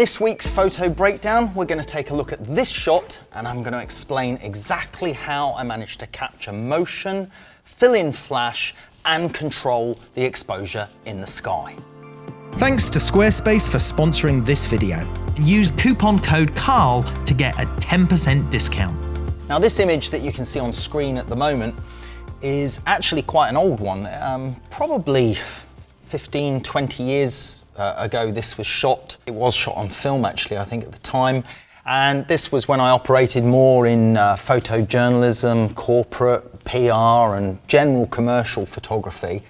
this week's photo breakdown, we're going to take a look at this shot and I'm going to explain exactly how I managed to capture motion, fill in flash and control the exposure in the sky. Thanks to Squarespace for sponsoring this video. Use coupon code CARL to get a 10% discount. Now this image that you can see on screen at the moment is actually quite an old one. Probably 15, 20 years ago this was shot. It was shot on film actually, I think at the time. And this was when I operated more in photojournalism, corporate, PR and general commercial photography.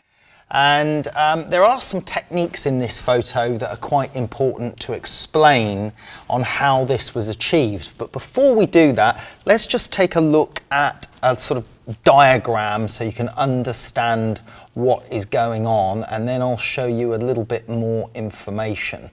And there are some techniques in this photo that are quite important to explain on how this was achieved. But before we do that, let's just take a look at a sort of diagram so you can understand what is going on, and then I'll show you a little bit more information.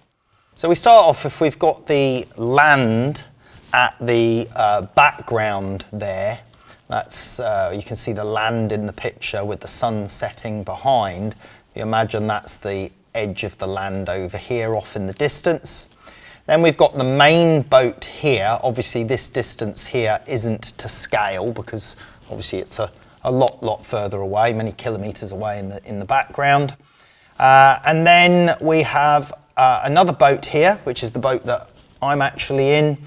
So we start off, if we've got the land at the background there, that's, you can see the land in the picture with the sun setting behind. You imagine that's the edge of the land over here off in the distance. Then we've got the main boat here. Obviously this distance here isn't to scale because obviously it's a lot further away, many kilometers away in the background. And then we have another boat here, which is the boat that I'm actually in.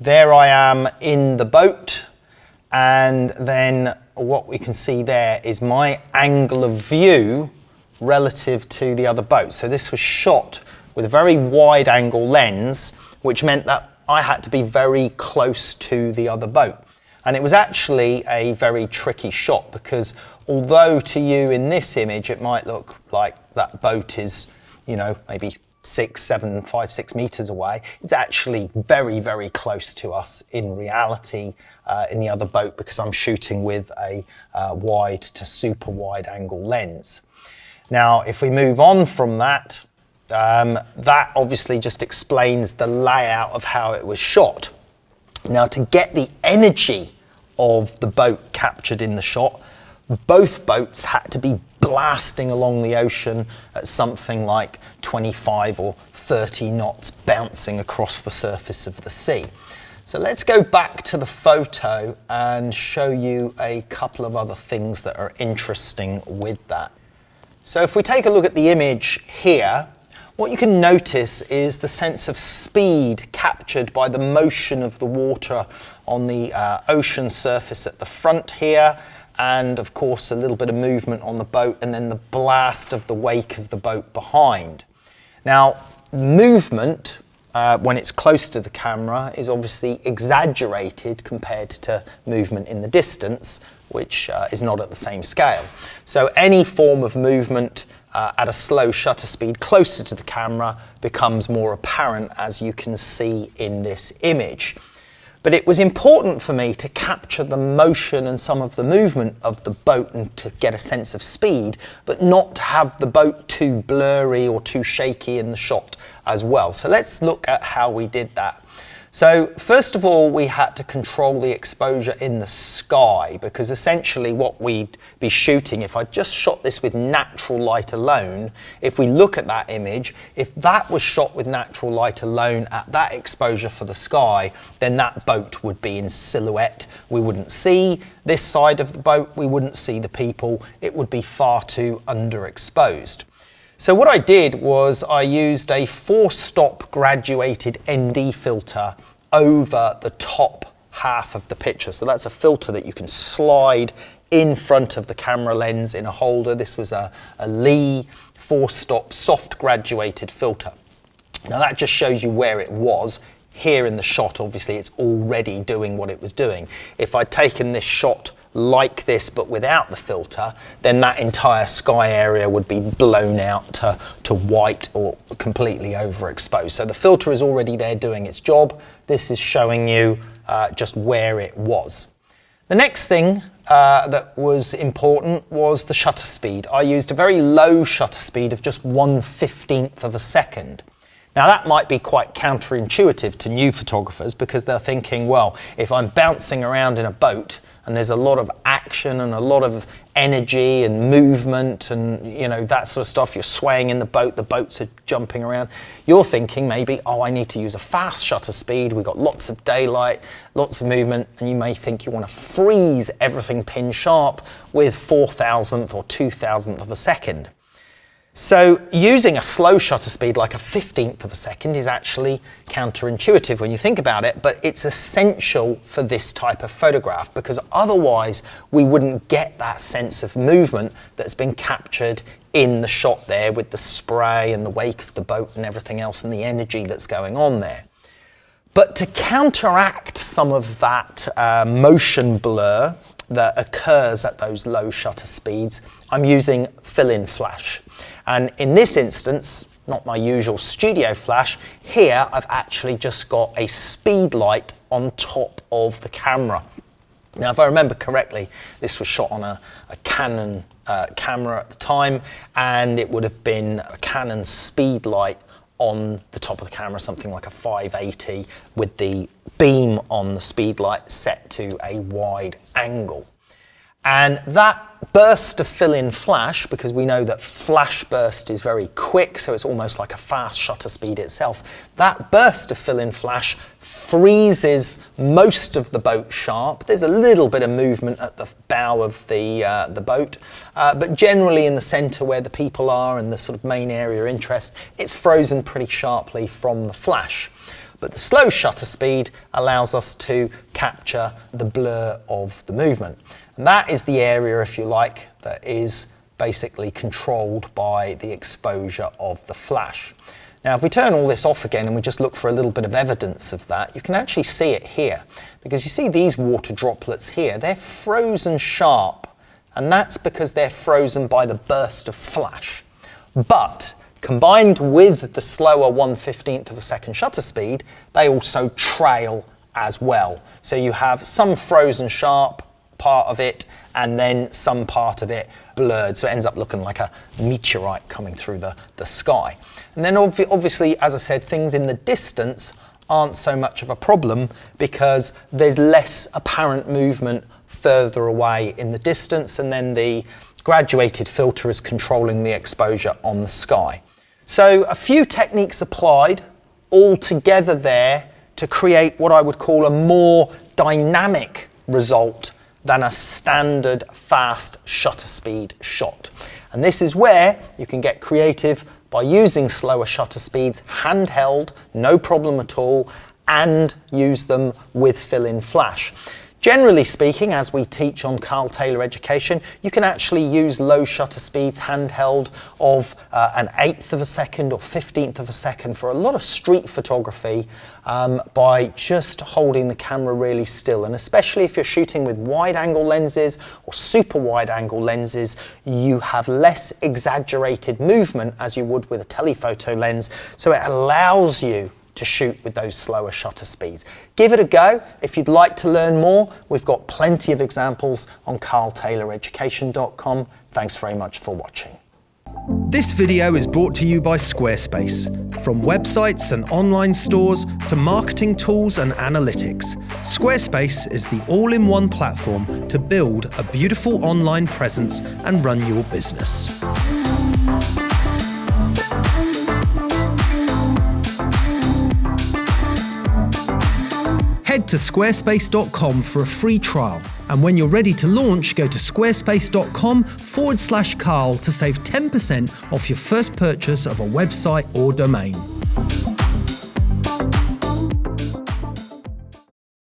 There I am in the boat. And then what we can see there is my angle of view relative to the other boat. So this was shot with a very wide angle lens, which meant that I had to be very close to the other boat. And it was actually a very tricky shot because although to you in this image it might look like that boat is, you know, maybe 6, 7, 5, 6 meters away, it's actually very, very close to us in reality in the other boat because I'm shooting with a wide to super wide angle lens. Now, if we move on from that, that obviously just explains the layout of how it was shot. Now, to get the energy of the boat captured in the shot, both boats had to be blasting along the ocean at something like 25 or 30 knots, bouncing across the surface of the sea. So let's go back to the photo and show you a couple of other things that are interesting with that. So if we take a look at the image here, what you can notice is the sense of speed captured by the motion of the water on the ocean surface at the front here, and of course a little bit of movement on the boat, and then the blast of the wake of the boat behind. Now, movement, when it's close to the camera, is obviously exaggerated compared to movement in the distance, which is not at the same scale. So any form of movement at a slow shutter speed closer to the camera becomes more apparent, as you can see in this image. But it was important for me to capture the motion and some of the movement of the boat and to get a sense of speed, but not to have the boat too blurry or too shaky in the shot as well. So let's look at how we did that. So first of all, we had to control the exposure in the sky, because essentially what we'd be shooting, if I just shot this with natural light alone, if we look at that image, if that was shot with natural light alone at that exposure for the sky, then that boat would be in silhouette. We wouldn't see this side of the boat, we wouldn't see the people, it would be far too underexposed. So what I did was I used a 4-stop graduated ND filter over the top half of the picture. So that's a filter that you can slide in front of the camera lens in a holder. This was a Lee 4-stop soft graduated filter. Now that just shows you where it was. Here in the shot, obviously it's already doing what it was doing. If I'd taken this shot like this but without the filter, then that entire sky area would be blown out to white or completely overexposed. So the filter is already there doing its job. This is showing you just where it was. The next thing that was important was the shutter speed. I used a very low shutter speed of just 1/15 of a second. Now that might be quite counterintuitive to new photographers because they're thinking, well, if I'm bouncing around in a boat and there's a lot of action and a lot of energy and movement and that sort of stuff, you're swaying in the boats are jumping around, you're thinking maybe, oh, I need to use a fast shutter speed, we've got lots of daylight, lots of movement, and you may think you want to freeze everything pin sharp with 4,000th or 2,000th of a second. So using a slow shutter speed like a 15th of a second is actually counterintuitive when you think about it, but it's essential for this type of photograph because otherwise we wouldn't get that sense of movement that's been captured in the shot there with the spray and the wake of the boat and everything else and the energy that's going on there. But to counteract some of that motion blur that occurs at those low shutter speeds, I'm using fill-in flash. And in this instance, not my usual studio flash, here I've actually just got a Speedlight on top of the camera. Now, if I remember correctly, this was shot on a Canon camera at the time, and it would have been a Canon Speedlight on the top of the camera, something like a 580 with the beam on the Speedlight set to a wide angle. And that burst of fill-in flash, because we know that flash burst is very quick, so it's almost like a fast shutter speed itself, that burst of fill-in flash freezes most of the boat sharp. There's a little bit of movement at the bow of the boat, but generally in the center where the people are and the sort of main area of interest, it's frozen pretty sharply from the flash. But the slow shutter speed allows us to capture the blur of the movement. And that is the area, if you like, that is basically controlled by the exposure of the flash. Now, if we turn all this off again and we just look for a little bit of evidence of that, you can actually see it here. Because you see these water droplets here, they're frozen sharp. And that's because they're frozen by the burst of flash. But combined with the slower 1/15th of a second shutter speed, they also trail as well. So you have some frozen sharp part of it and then some part of it blurred, so it ends up looking like a meteorite coming through the sky. And then obviously, as I said, things in the distance aren't so much of a problem because there's less apparent movement further away in the distance, and then the graduated filter is controlling the exposure on the sky. So a few techniques applied all together there to create what I would call a more dynamic result than a standard fast shutter speed shot. And this is where you can get creative by using slower shutter speeds, handheld, no problem at all, and use them with fill-in flash. Generally speaking, as we teach on Carl Taylor Education, you can actually use low shutter speeds handheld of an 1/8 of a second or 15th of a second for a lot of street photography by just holding the camera really still. And especially if you're shooting with wide angle lenses or super wide angle lenses, you have less exaggerated movement as you would with a telephoto lens. So it allows you to shoot with those slower shutter speeds. Give it a go. If you'd like to learn more, we've got plenty of examples on carltayloreducation.com. Thanks very much for watching. This video is brought to you by Squarespace. From websites and online stores to marketing tools and analytics, Squarespace is the all-in-one platform to build a beautiful online presence and run your business. Head to squarespace.com for a free trial. And when you're ready to launch, go to squarespace.com/Carl to save 10% off your first purchase of a website or domain.